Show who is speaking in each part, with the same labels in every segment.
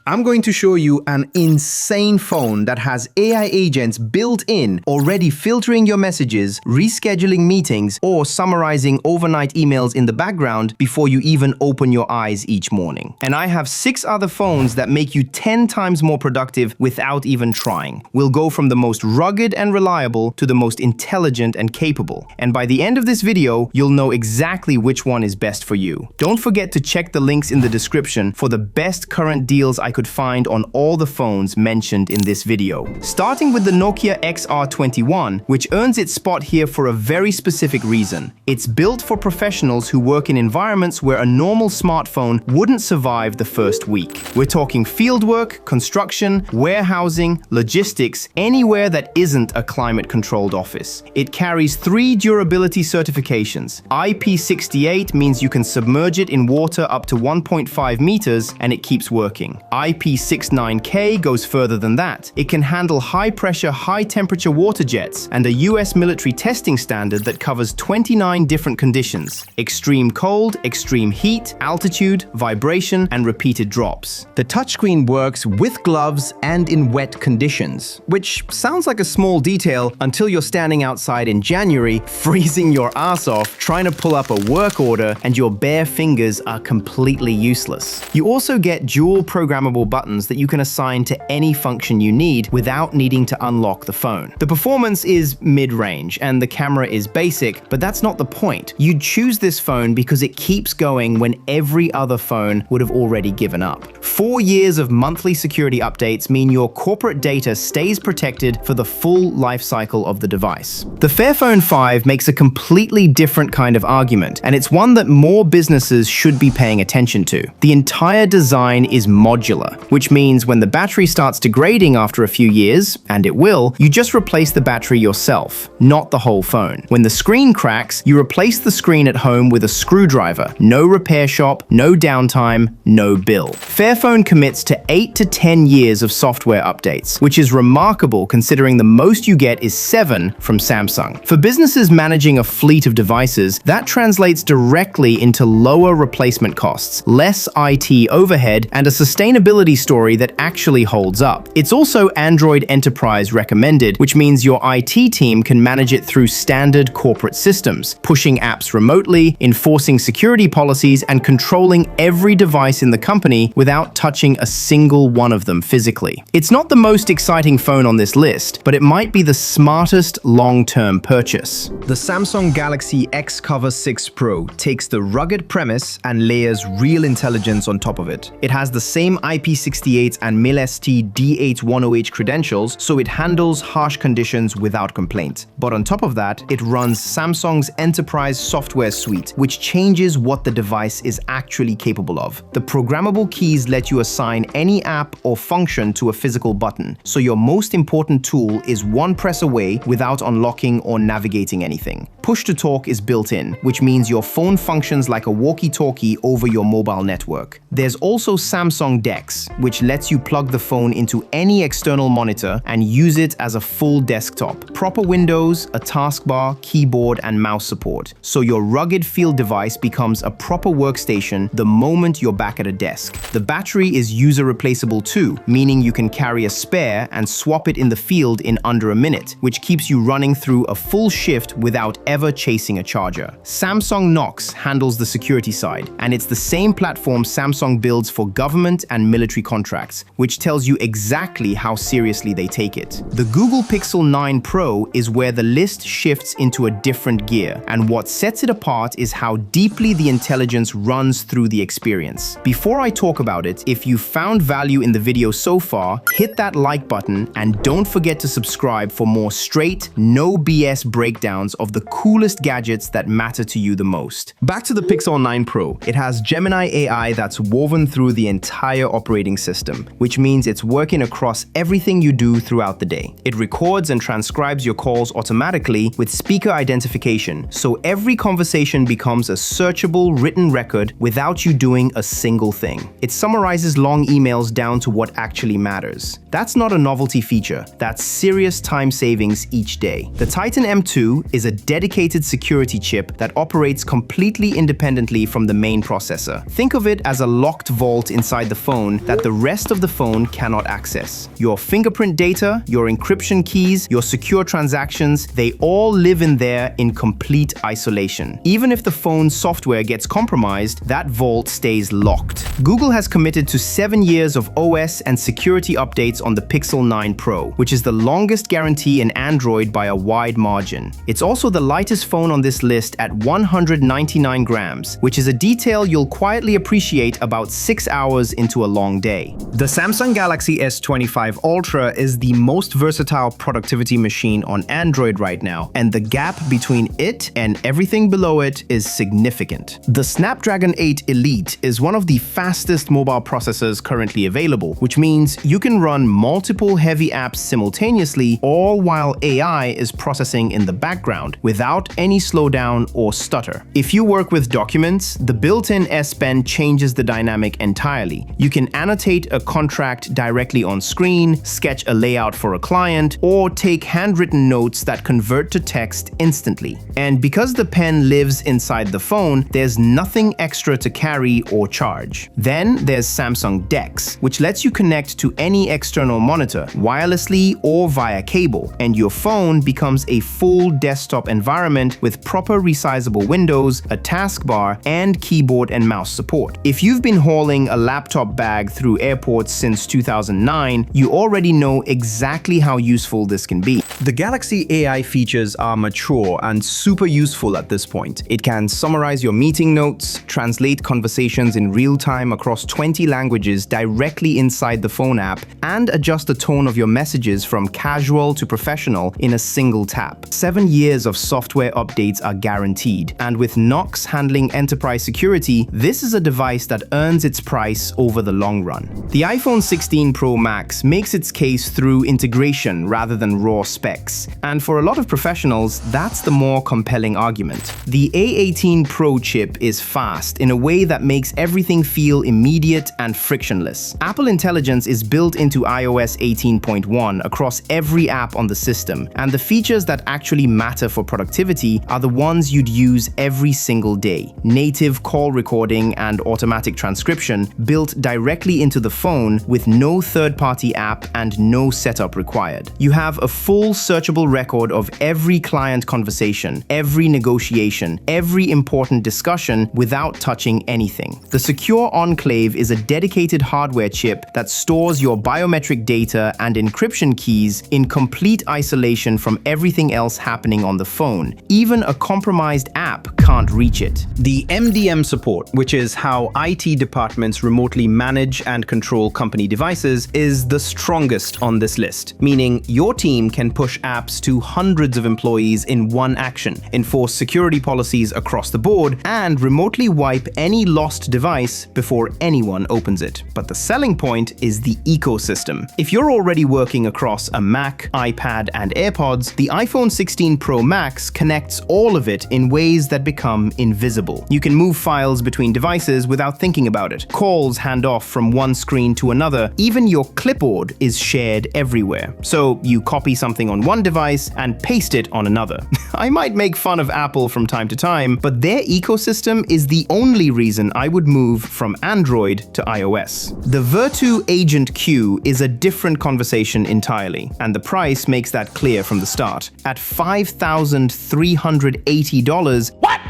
Speaker 1: I'm going to show you an insane phone that has AI agents built in, already filtering your messages, rescheduling meetings, or summarizing overnight emails in the background before you even open your eyes each morning. And I have 6 other phones that make you 10 times more productive without even trying. We'll go from the most rugged and reliable to the most intelligent and capable. And by the end of this video, you'll know exactly which one is best for you. Don't forget to check the links in the description for the best current deals I could find on all the phones mentioned in this video. Starting with the Nokia XR21, which earns its spot here for a very specific reason. It's built for professionals who work in environments where a normal smartphone wouldn't survive the first week. We're talking fieldwork, construction, warehousing, logistics, anywhere that isn't a climate-controlled office. It carries 3 durability certifications. IP68 means you can submerge it in water up to 1.5 meters and it keeps working. IP69K goes further than that. It can handle high-pressure, high-temperature water jets and a US military testing standard that covers 29 different conditions: extreme cold, extreme heat, altitude, vibration, and repeated drops. The touchscreen works with gloves and in wet conditions, which sounds like a small detail until you're standing outside in January, freezing your ass off, trying to pull up a work order, and your bare fingers are completely useless. You also get dual programmable buttons that you can assign to any function you need without needing to unlock the phone. The performance is mid-range and the camera is basic, but that's not the point. You'd choose this phone because it keeps going when every other phone would have already given up. 4 years of monthly security updates mean your corporate data stays protected for the full life cycle of the device. The Fairphone 5 makes a completely different kind of argument, and it's one that more businesses should be paying attention to. The entire design is modular, which means when the battery starts degrading after a few years, and it will, you just replace the battery yourself, not the whole phone. When the screen cracks, you replace the screen at home with a screwdriver. No repair shop, no downtime, no bill. Fairphone commits to 8 to 10 years of software updates, which is remarkable considering the most you get is 7 from Samsung. For businesses managing a fleet of devices, that translates directly into lower replacement costs, less IT overhead, and a sustainability story that actually holds up. It's also Android Enterprise recommended, which means your IT team can manage it through standard corporate systems, pushing apps remotely, enforcing security policies, and controlling every device in the company without touching a single one of them physically. It's not the most exciting phone on this list, but it might be the smartest long-term purchase. The Samsung Galaxy S25 Pro takes the rugged premise and layers real intelligence on top of it. It has the same IP68 and MIL-ST D810H credentials, so it handles harsh conditions without complaint. But on top of that, it runs Samsung's Enterprise software suite, which changes what the device is actually capable of. The programmable keys let you assign any app or function to a physical button, so your most important tool is one press away without unlocking or navigating anything. Push-to-talk is built in, which means your phone functions like a walkie-talkie over your mobile network. There's also Samsung DeX, which lets you plug the phone into any external monitor and use it as a full desktop. Proper windows, a taskbar, keyboard, and mouse support. So your rugged field device becomes a proper workstation the moment you're back at a desk. The battery is user replaceable too, meaning you can carry a spare and swap it in the field in under a minute, which keeps you running through a full shift without ever chasing a charger. Samsung Knox handles the security side, and it's the same platform Samsung builds for government and military contracts, which tells you exactly how seriously they take it. The Google Pixel 9 Pro is where the list shifts into a different gear, and what sets it apart is how deeply the intelligence runs through the experience. Before I talk about it, if you found value in the video so far, hit that like button and don't forget to subscribe for more straight, no BS breakdowns of the coolest gadgets that matter to you the most. Back to the Pixel 9 Pro. It has Gemini AI that's woven through the entire operating system, which means it's working across everything you do throughout the day. It records and transcribes your calls automatically with speaker identification, so every conversation becomes a searchable written record without you doing a single thing. It summarizes long emails down to what actually matters. That's not a novelty feature, that's serious time savings each day. The Titan M2 is a dedicated security chip that operates completely independently from the main processor. Think of it as a locked vault inside the phone phone that the rest of the phone cannot access. Your fingerprint data, your encryption keys, your secure transactions, they all live in there in complete isolation. Even if the phone's software gets compromised, that vault stays locked. Google has committed to 7 years of OS and security updates on the Pixel 9 Pro, which is the longest guarantee in Android by a wide margin. It's also the lightest phone on this list at 199 grams, which is a detail you'll quietly appreciate about 6 hours into a long day. The Samsung Galaxy S25 Ultra is the most versatile productivity machine on Android right now, and the gap between it and everything below it is significant. The Snapdragon 8 Elite is one of the fastest mobile processors currently available, which means you can run multiple heavy apps simultaneously, all while AI is processing in the background without any slowdown or stutter. If you work with documents, the built-in S Pen changes the dynamic entirely. You can annotate a contract directly on screen, sketch a layout for a client, or take handwritten notes that convert to text instantly. And because the pen lives inside the phone, there's nothing extra to carry or charge. Then there's Samsung DeX, which lets you connect to any external monitor, wirelessly or via cable, and your phone becomes a full desktop environment with proper resizable windows, a taskbar, and keyboard and mouse support. If you've been hauling a laptop bag through airports since 2009, you already know exactly how useful this can be. The Galaxy AI features are mature and super useful at this point. It can summarize your meeting notes, translate conversations in real time across 20 languages directly inside the phone app, and adjust the tone of your messages from casual to professional in a single tap. 7 years of software updates are guaranteed, and with Knox handling enterprise security, this is a device that earns its price over the long run. The iPhone 16 Pro Max makes its case through integration rather than raw specs, and for a lot of professionals, that's the more compelling argument. The A18 Pro chip is fast in a way that makes everything feel immediate and frictionless. Apple Intelligence is built into iOS 18.1 across every app on the system, and the features that actually matter for productivity are the ones you'd use every single day. Native call recording and automatic transcription built directly into the phone with no third-party app and no setup required. You have a full searchable record of every client conversation, every negotiation, every important discussion without touching anything. The Secure Enclave is a dedicated hardware chip that stores your biometric data and encryption keys in complete isolation from everything else happening on the phone. Even a compromised app can't reach it. The MDM support, which is how IT departments remotely manage and control company devices, is the strongest on this list, meaning your team can push apps to hundreds of employees in one action, enforce security policies across the board, and remotely wipe any lost device before anyone opens it. But the selling point is the ecosystem. If you're already working across a Mac, iPad, and AirPods, the iPhone 16 Pro Max connects all of it in ways that become invisible. You can move files between devices without thinking about it. Calls hand off from one screen to another. Even your clipboard is shared everywhere. So you copy something on one device and paste it on another. I might make fun of Apple from time to time, but their ecosystem is the only reason I would move from Android to iOS. The VERTU Agent Q is a different conversation entirely, and the price makes that clear from the start. At $5,380, what?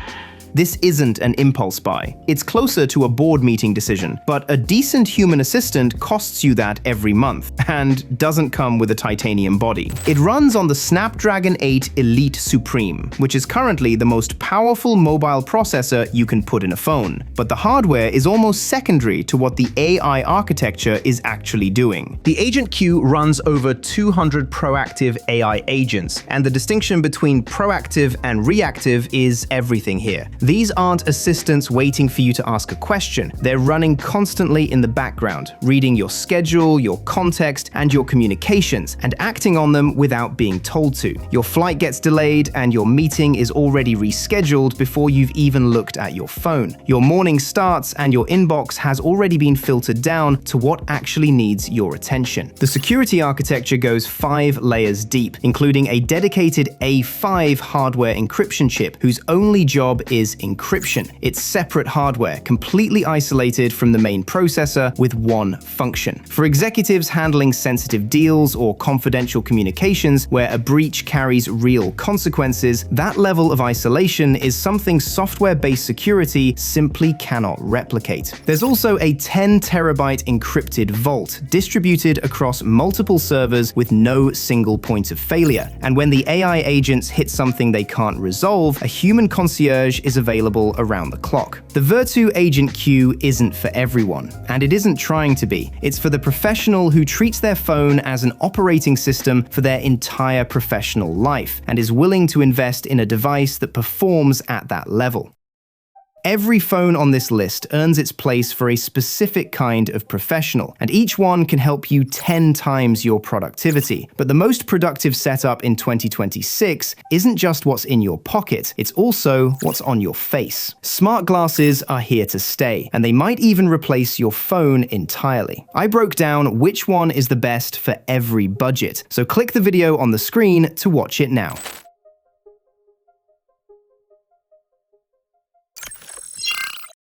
Speaker 1: This isn't an impulse buy. It's closer to a board meeting decision, but a decent human assistant costs you that every month and doesn't come with a titanium body. It runs on the Snapdragon 8 Elite Supreme, which is currently the most powerful mobile processor you can put in a phone. But the hardware is almost secondary to what the AI architecture is actually doing. The Agent Q runs over 200 proactive AI agents, and the distinction between proactive and reactive is everything here. These aren't assistants waiting for you to ask a question. They're running constantly in the background, reading your schedule, your context, and your communications, and acting on them without being told to. Your flight gets delayed, and your meeting is already rescheduled before you've even looked at your phone. Your morning starts, and your inbox has already been filtered down to what actually needs your attention. The security architecture goes 5 layers deep, including a dedicated A5 hardware encryption chip whose only job is is encryption. It's separate hardware, completely isolated from the main processor with one function. For executives handling sensitive deals or confidential communications where a breach carries real consequences, that level of isolation is something software-based security simply cannot replicate. There's also a 10 terabyte encrypted vault distributed across multiple servers with no single point of failure. And when the AI agents hit something they can't resolve, a human concierge is available around the clock. The VERTU Agent Q isn't for everyone, and it isn't trying to be. It's for the professional who treats their phone as an operating system for their entire professional life and is willing to invest in a device that performs at that level. Every phone on this list earns its place for a specific kind of professional, and each one can help you 10 times your productivity. But the most productive setup in 2026 isn't just what's in your pocket, it's also what's on your face. Smart glasses are here to stay, and they might even replace your phone entirely. I broke down which one is the best for every budget, so click the video on the screen to watch it now.